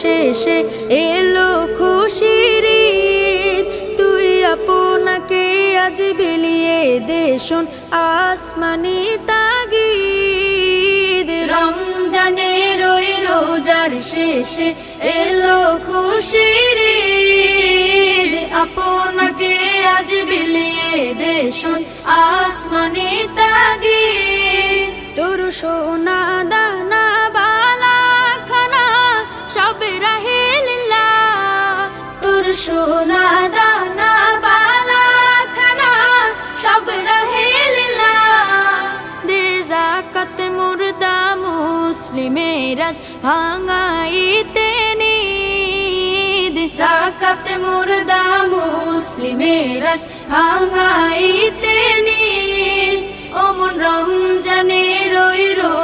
শেষে এলো খুশির ঈদ। তুই আপনাকে আজ বিলিয়ে দে শোন আসমানি তাগিদ। রমজানের ওই রোজার শেষে এলো খুশির ঈদ। আপনাকে আজ বিলিয়ে দে শোন আসমানি তাগিদ। তোর সোনা দানা বালা খানা সব রাহে লিল্লাহ। তোর সোনা দানা বালা খানা সব রাহে লিল্লাহ। দে যাকাত মুর্দা মুসলিমের আজ ভাঙাইতে নিদ। যাকাত মুর্দা মুসলিমের আজ ভাঙাইতে নিদ। ও মন রমজানের ওই রোজা